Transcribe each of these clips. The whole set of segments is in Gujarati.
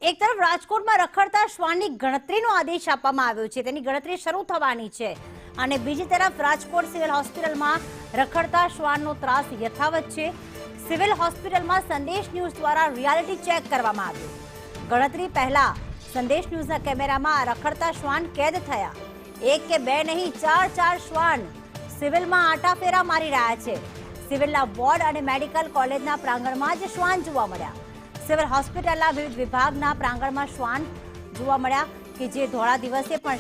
એક તરફ રાજકોટમાં રખડતા શ્વાનની ગણતરીનો આદેશ આપવામાં આવ્યો છે, તેની ગણતરી શરૂ થવાની છે અને બીજી તરફ રાજકોટ સિવિલ હોસ્પિટલમાં રખડતા શ્વાનનો ત્રાસ યથાવત છે। સિવિલ હોસ્પિટલમાં સંદેશ ન્યૂઝ દ્વારા રિયાલિટી ચેક કરવામાં આવ્યું। ગણતરી પહેલા સંદેશ ન્યૂઝના કેમેરામાં રખડતા શ્વાન કેદ થયા। એક કે બે નહીં, ચાર શ્વાન સિવિલમાં આટાફેરા મારી રહ્યા છે। સિવિલના વોર્ડ અને મેડિકલ કોલેજના પ્રાંગણમાં જ શ્વાન જોવા મળ્યા। સિવિલ હોસ્પિટલના વિવિધ વિભાગના પ્રાંગણમાં શ્વાન જોવા મળ્યા કે જે ધોળા દિવસે પણ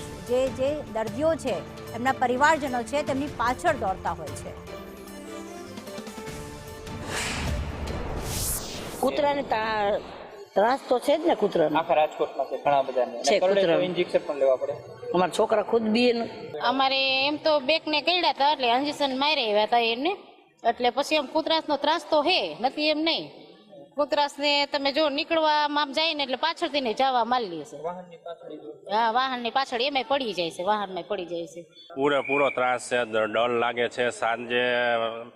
જે દર્દીઓ છે એમના પરિવારજનો છે તેમની પાછળ દોડતા હોય છે। કૂતરાને ત્રાસ તો છે જ ને, કૂતરાને આખા રાજકોટમાં છે ઘણા બધાને કરોડે ઇન્જેક્શન પણ લેવા પડે। અમારા છોકરા ખુદ બી અમારે એમ તો બેકને કઈડા હતા એટલે ઇન્જેક્શન મારી આવ્યા હતા એને, એટલે પછી એમ કૂતરાસનો ત્રાસ તો હે નથી એમ નહીં। કૂતરાસને તમે જો નીકળવામાં જાય ને એટલે પાછળથી ને જવા માંડી છે। હા, વાહનની પાછળ એમાંય પડી જાય છે, વાહનમાં પડી જાય છે। પૂરો ત્રાસ છે, ડર લાગે છે। સાંજે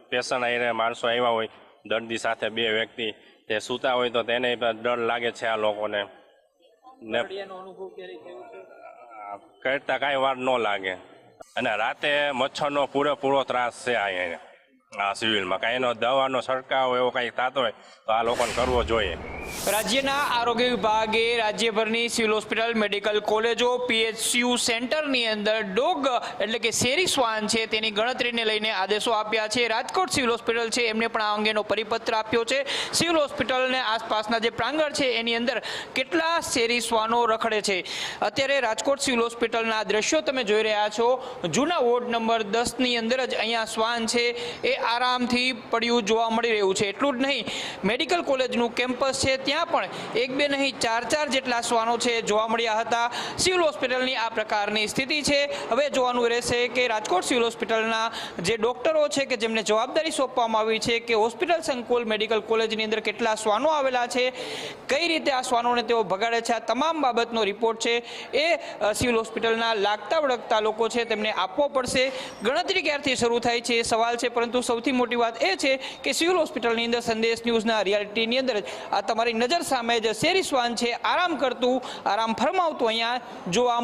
પેશન્ટ આવીને માણસો આવ્યા હોય દર્દી સાથે, બે વ્યક્તિ તે સૂતા હોય તો તેને ડર લાગે છે આ લોકોને। કરતા કાંઈ વાર ન લાગે અને રાતે મચ્છરનો પૂરેપૂરો ત્રાસ છે અહીંયા સિવિલમાં। કાંઈ એનો દવાનો છંટકાવ એવો કાંઈ થતો હોય તો આ લોકોને કરવો જોઈએ। રાજ્યના આરોગ્ય વિભાગે રાજ્યભરની સિવિલ હોસ્પિટલ, મેડિકલ કોલેજો, PHCU સેન્ટરની અંદર ડોગ એટલે કે શેરી શ્વાન છે તેની ગણતરીને લઈને આદેશો આપ્યા છે। રાજકોટ સિવિલ હોસ્પિટલ છે એમને પણ આ અંગેનો પરિપત્ર આપ્યો છે। સિવિલ હોસ્પિટલને આસપાસના જે પ્રાંગણ છે એની અંદર કેટલા શેરી શ્વાનો રખડે છે। અત્યારે રાજકોટ સિવિલ હોસ્પિટલના દ્રશ્યો તમે જોઈ રહ્યા છો। જૂના વોર્ડ નંબર 10ની અંદર જ અહીંયા શ્વાન છે એ આરામથી પડ્યું જોવા મળી રહ્યું છે। એટલું જ નહીં, મેડિકલ કોલેજનું કેમ્પસ છે ત્યાં પણ એક બે નહીં, ચાર જેટલા શ્વાનો છે જોવા મળ્યા હતા। સિવિલ હોસ્પિટલની આ પ્રકારની સ્થિતિ છે। હવે જોવાનું રહેશે કે રાજકોટ સિવિલ હોસ્પિટલના જે ડોક્ટરો છે કે જેમને જવાબદારી સોંપવામાં આવી છે કે હોસ્પિટલ સંકુલ મેડિકલ કોલેજની અંદર કેટલા શ્વાનો આવેલા છે, કઈ રીતે આ શ્વાનોને તેઓ ભગાડે છે, આ તમામ બાબતનો રિપોર્ટ છે એ સિવિલ હોસ્પિટલના લાગતા વળગતા લોકો છે તેમને આપવો પડશે। ગણતરી ક્યારથી શરૂ થાય છે એ સવાલ છે, પરંતુ સૌથી મોટી વાત એ છે કે સિવિલ હોસ્પિટલની અંદર સંદેશ ન્યૂઝના રિયાલિટીની અંદર આ તમારી નજર સામે જ શેરી શ્વાન છે આરામ કરતું, આરામ ફરમાવતું અહીંયા જોવા